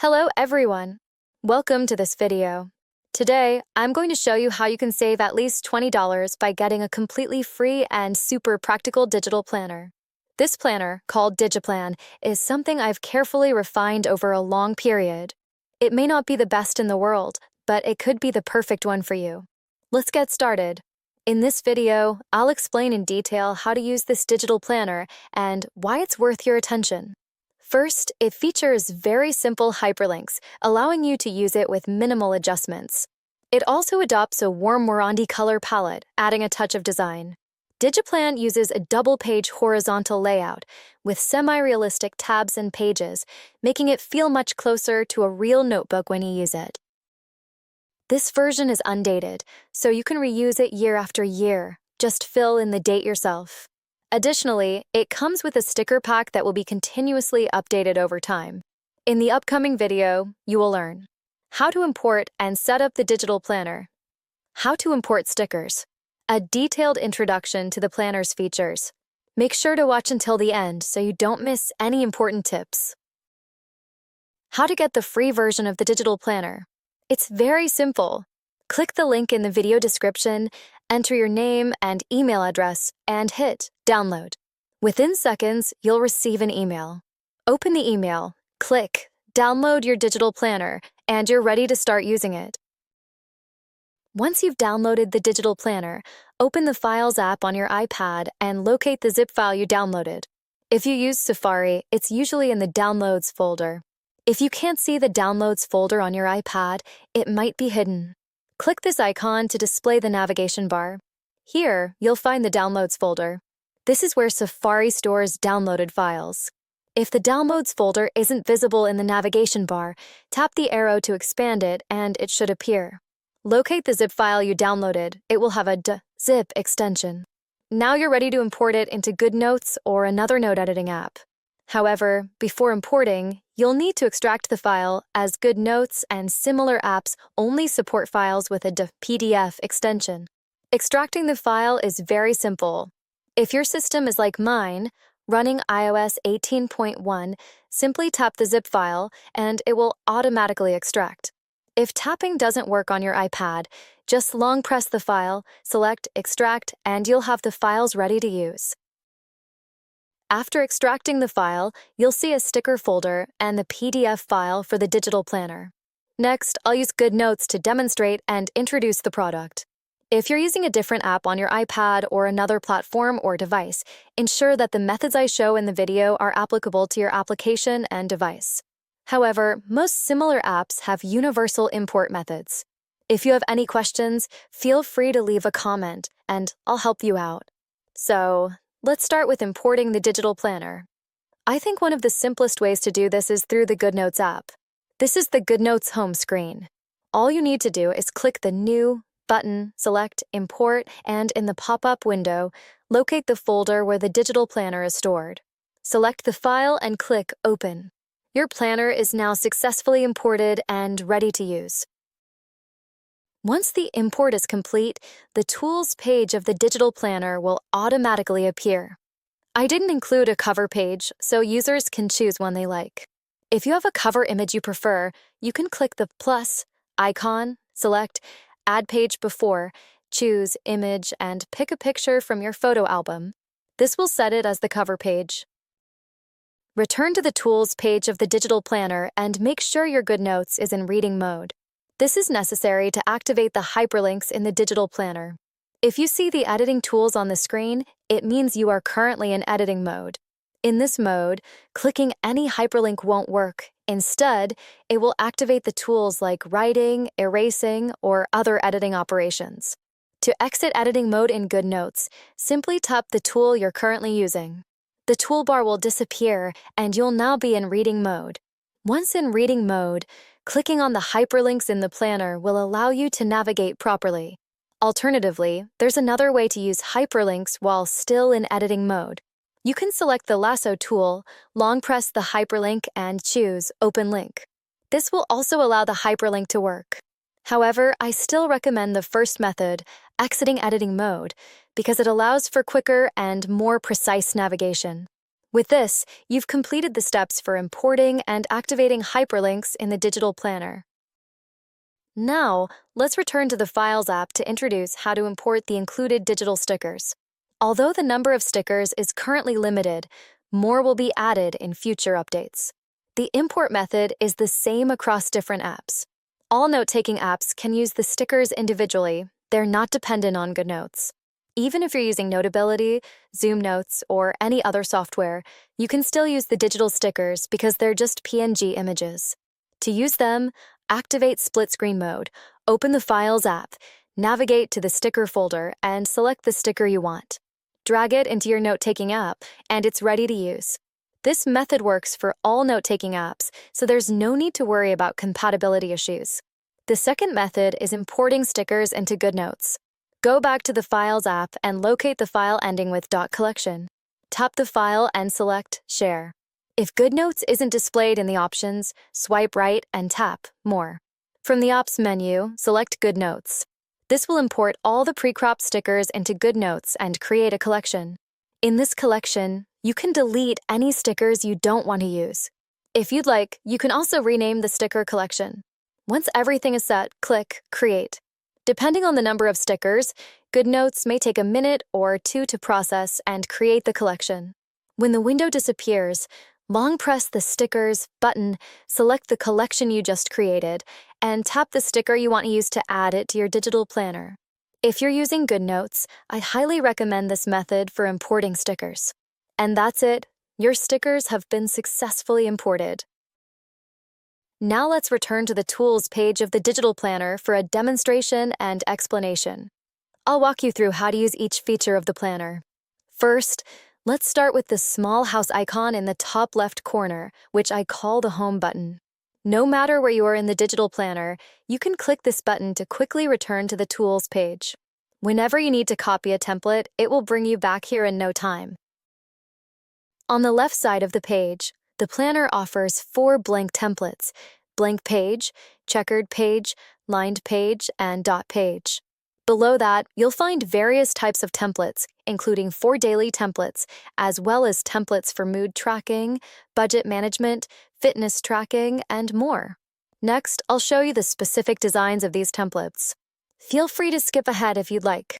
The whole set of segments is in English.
Hello everyone! Welcome to this video. Today, I'm going to show you how you can save at least $20 by getting a completely free and super practical digital planner. This planner, called DigiPlan, is something I've carefully refined over a long period. It may not be the best in the world, but it could be the perfect one for you. Let's get started. In this video, I'll explain in detail how to use this digital planner and why it's worth your attention. First, it features very simple hyperlinks, allowing you to use it with minimal adjustments. It also adopts a warm orangey color palette, adding a touch of design. DigiPlan uses a double-page horizontal layout with semi-realistic tabs and pages, making it feel much closer to a real notebook when you use it. This version is undated, so you can reuse it year after year. Just fill in the date yourself. Additionally, it comes with a sticker pack that will be continuously updated over time. In the upcoming video, you will learn how to import and set up the digital planner, how to import stickers, a detailed introduction to the planner's features. Make sure to watch until the end so you don't miss any important tips. How to get the free version of the digital planner. It's very simple. Click the link in the video description, enter your name and email address, and hit download. Within seconds, you'll receive an email. Open the email, click download your digital planner, and you're ready to start using it. Once you've downloaded the digital planner, open the Files app on your iPad and locate the zip file you downloaded. If you use Safari, it's usually in the Downloads folder. If you can't see the Downloads folder on your iPad, it might be hidden. Click this icon to display the navigation bar. Here, you'll find the Downloads folder. This is where Safari stores downloaded files. If the Downloads folder isn't visible in the navigation bar, tap the arrow to expand it and it should appear. Locate the zip file you downloaded. It will have a .zip extension. Now you're ready to import it into GoodNotes or another note editing app. However, before importing, you'll need to extract the file, as GoodNotes and similar apps only support files with a PDF extension. Extracting the file is very simple. If your system is like mine, running iOS 18.1, simply tap the zip file and it will automatically extract. If tapping doesn't work on your iPad, just long press the file, select Extract, and you'll have the files ready to use. After extracting the file, you'll see a sticker folder and the PDF file for the digital planner. Next, I'll use GoodNotes to demonstrate and introduce the product. If you're using a different app on your iPad or another platform or device, ensure that the methods I show in the video are applicable to your application and device. However, most similar apps have universal import methods. If you have any questions, feel free to leave a comment, and I'll help you out. So, let's start with importing the digital planner. I think one of the simplest ways to do this is through the GoodNotes app. This is the GoodNotes home screen. All you need to do is click the New button, select Import, and in the pop-up window, locate the folder where the digital planner is stored. Select the file and click Open. Your planner is now successfully imported and ready to use. Once the import is complete, the Tools page of the digital planner will automatically appear. I didn't include a cover page, so users can choose one they like. If you have a cover image you prefer, you can click the plus icon, select Add Page Before, choose Image, and pick a picture from your photo album. This will set it as the cover page. Return to the Tools page of the digital planner and make sure your GoodNotes is in reading mode. This is necessary to activate the hyperlinks in the digital planner. If you see the editing tools on the screen, it means you are currently in editing mode. In this mode, clicking any hyperlink won't work. Instead, it will activate the tools like writing, erasing, or other editing operations. To exit editing mode in GoodNotes, simply tap the tool you're currently using. The toolbar will disappear, and you'll now be in reading mode. Once in reading mode, clicking on the hyperlinks in the planner will allow you to navigate properly. Alternatively, there's another way to use hyperlinks while still in editing mode. You can select the lasso tool, long press the hyperlink, and choose Open Link. This will also allow the hyperlink to work. However, I still recommend the first method, exiting editing mode, because it allows for quicker and more precise navigation. With this, you've completed the steps for importing and activating hyperlinks in the digital planner. Now, let's return to the Files app to introduce how to import the included digital stickers. Although the number of stickers is currently limited, more will be added in future updates. The import method is the same across different apps. All note-taking apps can use the stickers individually. They're not dependent on GoodNotes. Even if you're using Notability, Zoom Notes, or any other software, you can still use the digital stickers because they're just PNG images. To use them, activate split screen mode, open the Files app, navigate to the sticker folder, and select the sticker you want. Drag it into your note-taking app, and it's ready to use. This method works for all note-taking apps, so there's no need to worry about compatibility issues. The second method is importing stickers into GoodNotes. Go back to the Files app and locate the file ending with .collection. Tap the file and select Share. If GoodNotes isn't displayed in the options, swipe right and tap More. From the Apps menu, select GoodNotes. This will import all the pre-cropped stickers into GoodNotes and create a collection. In this collection, you can delete any stickers you don't want to use. If you'd like, you can also rename the sticker collection. Once everything is set, click Create. Depending on the number of stickers, GoodNotes may take a minute or two to process and create the collection. When the window disappears, long press the Stickers button, select the collection you just created, and tap the sticker you want to use to add it to your digital planner. If you're using GoodNotes, I highly recommend this method for importing stickers. And that's it. Your stickers have been successfully imported. Now let's return to the Tools page of the digital planner for a demonstration and explanation. I'll walk you through how to use each feature of the planner. First, let's start with the small house icon in the top left corner, which I call the Home button. No matter where you are in the digital planner, you can click this button to quickly return to the Tools page. Whenever you need to copy a template, it will bring you back here in no time. On the left side of the page, the planner offers 4 blank templates: blank page, checkered page, lined page, and dot page. Below that, you'll find various types of templates, including 4 daily templates, as well as templates for mood tracking, budget management, fitness tracking, and more. Next, I'll show you the specific designs of these templates. Feel free to skip ahead if you'd like.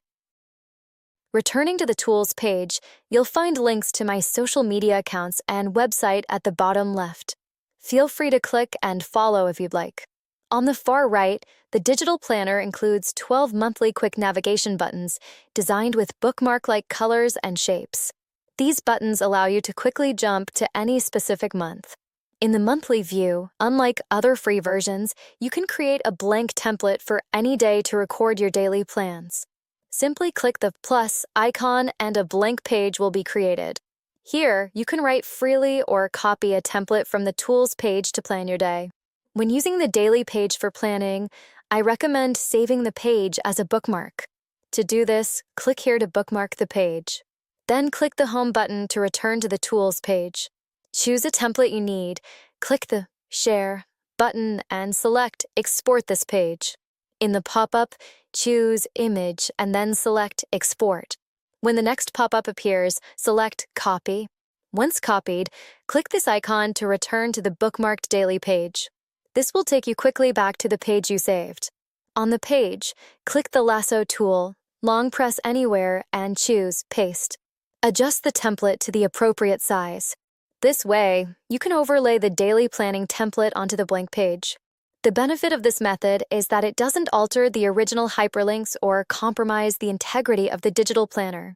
Returning to the Tools page, you'll find links to my social media accounts and website at the bottom left. Feel free to click and follow if you'd like. On the far right, the digital planner includes 12 monthly quick navigation buttons designed with bookmark-like colors and shapes. These buttons allow you to quickly jump to any specific month. In the monthly view, unlike other free versions, you can create a blank template for any day to record your daily plans. Simply click the plus icon and a blank page will be created. Here, you can write freely or copy a template from the Tools page to plan your day. When using the daily page for planning, I recommend saving the page as a bookmark. To do this, click here to bookmark the page. Then click the Home button to return to the Tools page. Choose a template you need, click the Share button, and select Export this page. In the pop-up, choose Image and then select Export. When the next pop-up appears, select Copy. Once copied, click this icon to return to the bookmarked daily page. This will take you quickly back to the page you saved. On the page, click the lasso tool, long press anywhere, and choose Paste. Adjust the template to the appropriate size. This way, you can overlay the daily planning template onto the blank page. The benefit of this method is that it doesn't alter the original hyperlinks or compromise the integrity of the digital planner.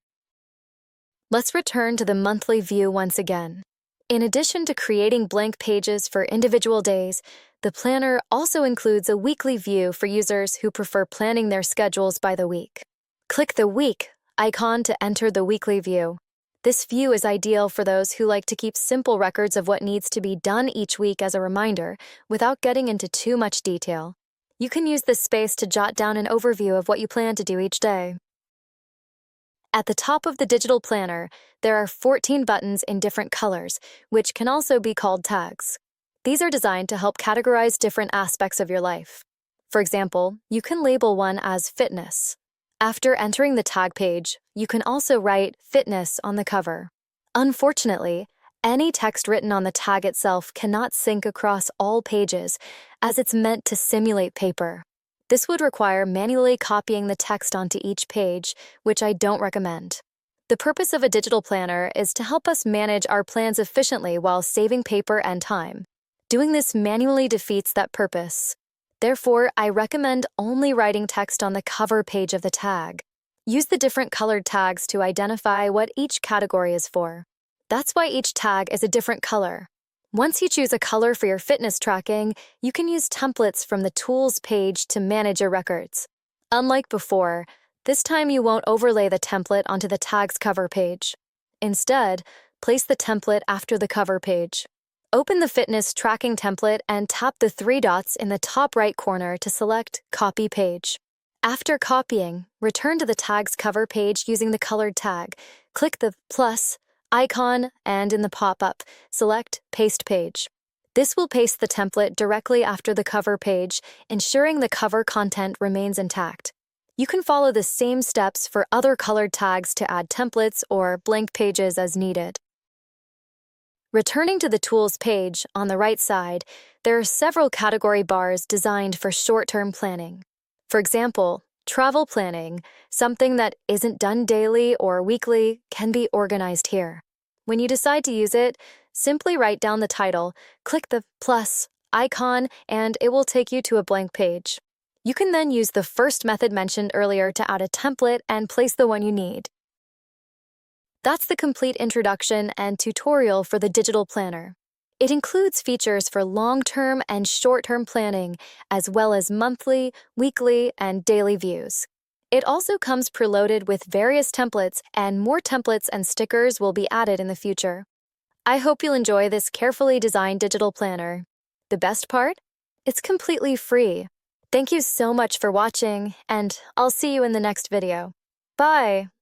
Let's return to the monthly view once again. In addition to creating blank pages for individual days, the planner also includes a weekly view for users who prefer planning their schedules by the week. Click the Week icon to enter the weekly view. This view is ideal for those who like to keep simple records of what needs to be done each week as a reminder, without getting into too much detail. You can use this space to jot down an overview of what you plan to do each day. At the top of the digital planner, there are 14 buttons in different colors, which can also be called tags. These are designed to help categorize different aspects of your life. For example, you can label one as Fitness. After entering the tag page, you can also write Fitness on the cover. Unfortunately, Any text written on the tag itself cannot sync across all pages, as it's meant to simulate paper. This would require manually copying the text onto each page, which I don't recommend. The purpose of a digital planner is to help us manage our plans efficiently while saving paper and time. Doing this manually defeats that purpose. Therefore, I recommend only writing text on the cover page of the tag. Use the different colored tags to identify what each category is for. That's why each tag is a different color. Once you choose a color for your fitness tracking, you can use templates from the Tools page to manage your records. Unlike before, this time you won't overlay the template onto the tag's cover page. Instead, place the template after the cover page. Open the fitness tracking template and tap the 3 dots in the top right corner to select Copy Page. After copying, return to the tag's cover page using the colored tag. Click the plus icon and in the pop-up, select Paste Page. This will paste the template directly after the cover page, ensuring the cover content remains intact. You can follow the same steps for other colored tags to add templates or blank pages as needed. Returning to the Tools page, on the right side, there are several category bars designed for short-term planning. For example, travel planning, something that isn't done daily or weekly, can be organized here. When you decide to use it, simply write down the title, click the plus icon, and it will take you to a blank page. You can then use the first method mentioned earlier to add a template and place the one you need. That's the complete introduction and tutorial for the digital planner. It includes features for long-term and short-term planning, as well as monthly, weekly, and daily views. It also comes preloaded with various templates, and more templates and stickers will be added in the future. I hope you'll enjoy this carefully designed digital planner. The best part? It's completely free. Thank you so much for watching, and I'll see you in the next video. Bye!